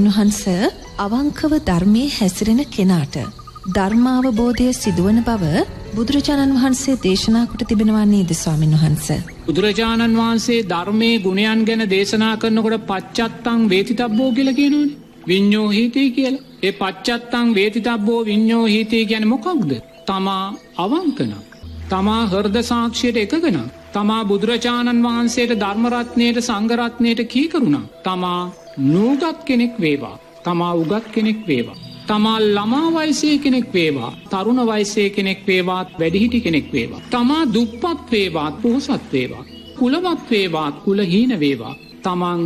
ස්වාමීන් වහන්සේ අවංකව ධර්මයේ හැසිරෙන කෙනාට ධර්මාවබෝධය සිදුවන බව බුදුරජාණන් වහන්සේ දේශනා කොට තිබෙනවා නේද ස්වාමීන් වහන්සේ? බුදුරජාණන් වහන්සේ ධර්මයේ ගුණයන් ගැන දේශනා කරනකොට පච්චත්තං වේතිතබ්බෝ කියලා කියනෝනේ. විඤ්ඤෝ හීති කියලා. ඒ පච්චත්තං වේතිතබ්බෝ විඤ්ඤෝ හීති කියන්නේ මොකක්ද? තමා අවංකන. තමා හෘද සාක්ෂියට එකගන. තමා බුදුරජාණන් වහන්සේට ධර්ම රත්නයට සංඝ රත්නයට කීකරුණා. තමා නූගත් කෙනෙක් වේවා. තමා උගත් කෙනෙක් වේවා. තමා ළමා වයසේ කෙනෙක් වේවා. තරුණ වයසේ කෙනෙක් වේවාත් වැඩිහිටි කෙනෙක් වේවා. තමා දුප්පත් වේවාත් පොහොසත් වේවා. කුලවත් වේවාත් කුලහීන වේවා. තමන්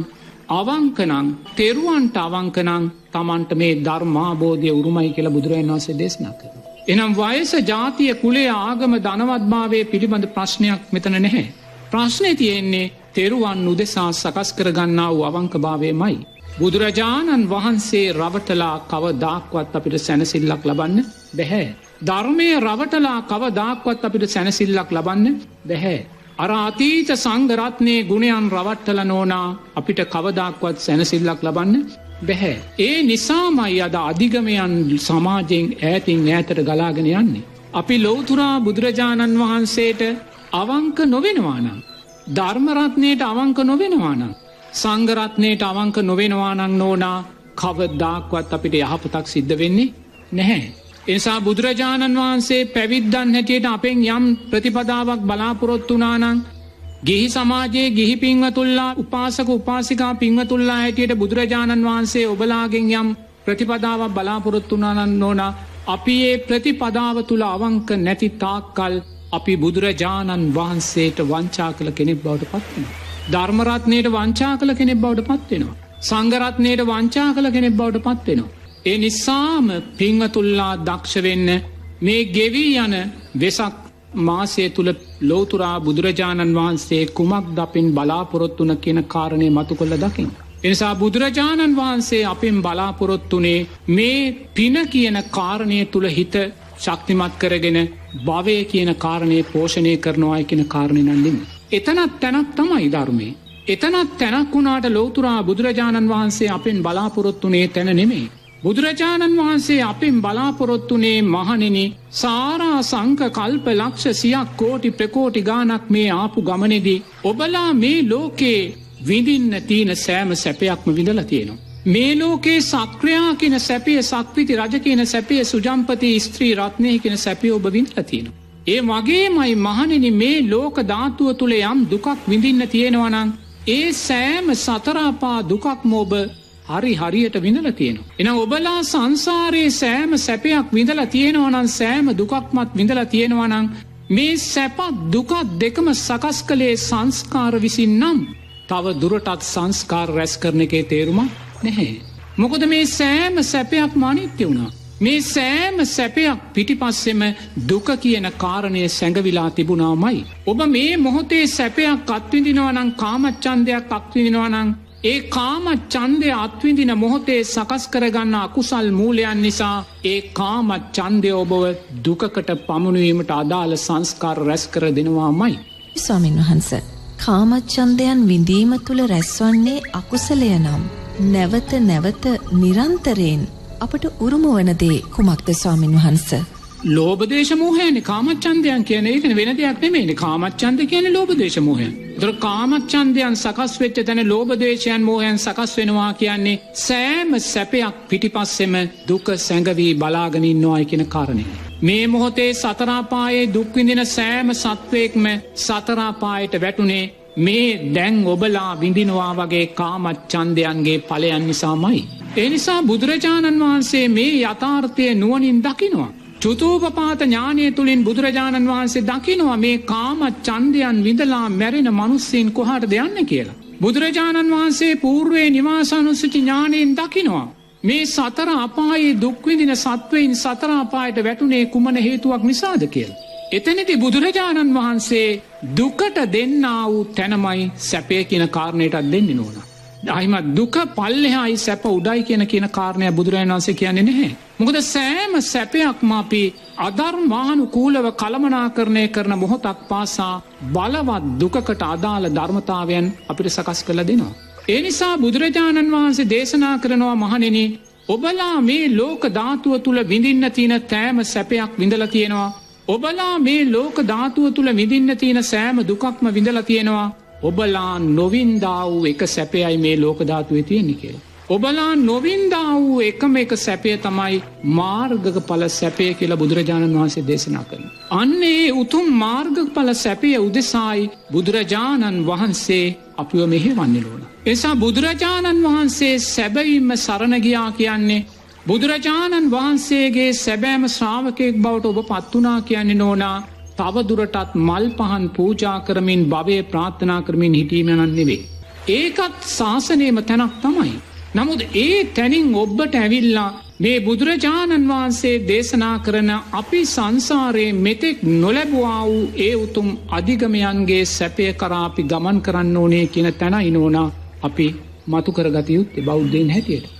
අවංකනං තෙරුවන්ට අවංකනං තමන්ට මේ ධර්මාබෝධය උරුමයි කියලා බුදුරජාණන් වහන්සේ දේශනා කරනවා. එනම් වයස ජාතිය කුලේ ආගම ධනවත්භාවය පිළිබඳ ප්‍රශ්නයක් මෙතන නැහැ. ප්‍රශ්නේ තියෙන්නේ තෙරුවන් උදෙසා සකස් කරගන්නා වූ අවංකභාවයමයි. බුදුරජාණන් වහන්සේ රවටලා කවදාක්වත් අපිට සැනසෙල්ලක් ලබන්න බැහැ. ධර්මයේ රවටලා කවදාක්වත් අපිට සැනසෙල්ලක් ලබන්න බැහැ. අර අතීත සංඝ රත්නයේ ගුණයන් රවට්ටලා නෝනා අපිට කවදාක්වත් සැනසෙල්ලක් ලබන්න බැහැ. ඒ නිසාමයි අද අධිගමයන් සමාජයෙන් ඈතින් ඈතට ගලාගෙන යන්නේ. අපි ලෞතුරා බුදුරජාණන් වහන්සේට අවංක නොවෙනවා නම්, ධර්ම රත්නයට අවංක නොවෙනවා නම්, සංඝ රත්නයට අවංක නොවෙනවා නම් නෝනා කවදාක්වත් අපිට යහපතක් සිද්ධ වෙන්නේ නැහැ. එනිසා බුදුරජාණන් වහන්සේ පැවිද්දන් හැටියට අපෙන් යම් ප්‍රතිපදාවක් බලාපොරොත්තු වුණා නම්, ගිහි සමාජයේ ගිහි පින්වතුල්ලා උපාසක උපාසිකා පින්වතුල්ලා හැටියට බුදුරජාණන් වහන්සේ ඔබලාගෙන් යම් ප්‍රතිපදාවක් බලාපොරොත්තු වුණා නම් නෝනා අපි ඒ ප්‍රතිපදාව තුල අවංක නැති තාක්කල් අපි බුදුරජාණන් වහන්සේට වංචා කළ කෙනෙක් බවට පත් වෙනවා. ධර්ම රත්නයට වංචා කළ කෙනෙක් බවට පත් වෙනවා. සංඝ රත්නයට වංචා කළ කෙනෙක් බවට පත් වෙනවා. ඒ නිසාම පින්වතුල්ලා දක්ෂ වෙන්න මේ ගෙවී යන වෙසක් මාසය තුල ලෞතුරා බුදුරජාණන් වහන්සේ කුමක්ද අපෙන් බලාපොරොත්තු වුණ කියන කාරණේ මතු කළ දකින්න. එනිසා බුදුරජාණන් වහන්සේ අපෙන් බලාපොරොත්තුනේ මේ පින කියන කාරණය තුල හිත ශක්තිමත් කරගෙන භවය කියන කාරණේ පෝෂණය කරනවා කියන කාරණේ නන්දින්න. එතනත් තැනක් තමයි ධර්මයේ. එතනත් තැනක් වුණාට ලෞතුරා බුදුරජාණන් වහන්සේ අපෙන් බලාපොරොත්තුනේ තැන නෙමෙයි. බුදුරජාණන් වහන්සේ අපෙන් බලාපොරොත්තුනේ මහණෙනි සාරා සංක කල්ප ලක්ෂ සියක් කෝටි ප්‍රකෝටි ගානක් මේ ආපු ගමනේදී ඔබලා මේ ලෝකේ විඳින්න තියෙන සෑම සැපයක්ම විඳලා තියෙනවා. මේ ලෝකේ සක්‍රියා කියන සැපේ, සක්විති රජ කියන සැපේ, සුජම්පති ස්ත්‍රී රත්නයේ කියන සැපේ ඔබ විඳලා තියෙනවා. ඒ වගේමයි මහණෙනි මේ ලෝක ධාතුව තුල යම් දුකක් විඳින්න තියෙනවා නම් ඒ සෑම සතරපා දුකක්ම ඔබ හරියට විඳලා තියෙනවා. එහෙනම් ඔබලා සංසාරයේ සෑම සැපයක් විඳලා තියෙනවා නම්, සෑම දුකක්මත් විඳලා තියෙනවා නම් මේ සැප දුක දෙකම සකස් කළේ සංස්කාර විසින් නම් තව දුරටත් සංස්කාර රැස් කරන එකේ තේරුම නැහැ. මොකද මේ සෑම සැපයක්ම අනිත්‍ය වුණා. මේ සෑම සැපයක් පිටිපස්සෙම දුක කියන කාරණය සැඟවිලා තිබුණාමයි. ඔබ මේ මොහොතේ සැපයක් අත්විඳිනවා නම්, කාමච්ඡන්දයක් අත්විඳිනවා නම් ඒ කාම ඡන්දය අත්විඳින මොහොතේ සකස් කරගන්න අකුසල් මූලයන් නිසා ඒ කාම ඡන්දය ඔබව දුකකට පමුණුවීමට අදාළ සංස්කාර රැස් කර දෙනවාමයි. ස්වාමීන් වහන්සේ, කාම ඡන්දයන් විඳීම තුල රැස්වන්නේ අකුසලය නම් නැවත නැවත නිරන්තරයෙන් අපට උරුම වන දේ කුමක්ද ස්වාමීන් වහන්සේ? ලෝභ දේශ මොහයනේ කාමච්ඡන්දයන් කියන්නේ. ඒක වෙන දෙයක් නෙමෙයි. කාමච්ඡන්ද කියන්නේ ලෝභ දේශ මොහයන්. ඒතර කාමච්ඡන්දයන් සකස් වෙච්ච තැන ලෝභ දේශයන් මොහයන් සකස් වෙනවා කියන්නේ සෑම සැපයක් පිටිපස්සෙම දුක සැඟවි බලාගෙන ඉන්නවායි කියන කාරණය. මේ මොහොතේ සතර අපායේ දුක් විඳින සෑම සත්වයක්ම සතර අපායට වැටුනේ මේ දැන් ඔබලා විඳිනවා වගේ කාමච්ඡන්දයන්ගේ ඵලයන් නිසාමයි. ඒ නිසා බුදුරජාණන් වහන්සේ මේ යථාර්ථය නුවණින් දකිනවා. චුතෝපපාත ඥානය තුලින් බුදුරජාණන් වහන්සේ දකිනවා මේ කාම ඡන්දයන් විඳලා මැරෙන මිනිස්සුන් කොහාටද යන්නේ කියලා. බුදුරජාණන් වහන්සේ పూర్වේ නිවාසානුස්සති ඥාණයෙන් දකිනවා මේ සතර අපායේ දුක් විඳින සත්වයින් සතර අපායට වැටුනේ කුමන හේතුවක් නිසාද කියලා. එතනදී බුදුරජාණන් වහන්සේ දුකට දෙන්නා වූ තැනමයි සැපය කියන කාරණේටත් දෙන්නේ නෝනා. ආයිමත් දුක පල්ලෙහායි සැප උඩයි කියන කාරණය බුදුරජාණන් වහන්සේ කියන්නේ නැහැ. මොකද සෑම සැපයක්ම අපි අධර්මානුකූලව කළමනාකරණය කරන මොහොතක් පාසා බලවත් දුකකට අදාළ ධර්මතාවයන් අපිට සකස් කරලා දෙනවා. ඒ නිසා බුදුරජාණන් වහන්සේ දේශනා කරනවා මහණෙනි ඔබලා මේ ලෝක ධාතුව තුල විඳින්න තියෙන තෑම සැපයක් විඳලා තියෙනවා. ඔබලා මේ ලෝක ධාතුව තුල විඳින්න තියෙන සෑම දුකක්ම විඳලා තියෙනවා. ඔබලා නොවින්දා වූ එක සැපයයි මේ ලෝක ධාතුවේ තියෙන්නේ කියලා. ඔබලා නොවින්දා වූ එකම එක සැපය තමයි මාර්ගඵල සැපය කියලා බුදුරජාණන් වහන්සේ දේශනා කරනවා. අන්නේ උතුම් මාර්ගඵල සැපය උදෙසායි බුදුරජාණන් වහන්සේ අපිව මෙහෙවන්නේ ඕන. එසා බුදුරජාණන් වහන්සේ සැබවින්ම සරණ ගියා කියන්නේ බුදුරජාණන් වහන්සේගේ සැබෑම ශ්‍රාවකයෙක් බවට ඔබ පත් වුණා කියන්නේ නෝනා තව දුරටත් මල් පහන් පූජා කරමින් භවයේ ප්‍රාර්ථනා කරමින් හිටීම නෙවෙයි. ඒකත් ශාසනයේම තැනක් තමයි. නමුත් ඒ තැනින් ඔබට ඇවිල්ලා මේ බුදුරජාණන් වහන්සේ දේශනා කරන අපි සංසාරයේ මෙතෙක් නොලැබුවා වූ ඒ උතුම් අධිගමයන්ගේ සැපය කරා අපි ගමන් කරන්න ඕනේ කියන තැනයි නෝනා අපි මතු කරගත යුත්තේ බෞද්ධයන් හැටියට.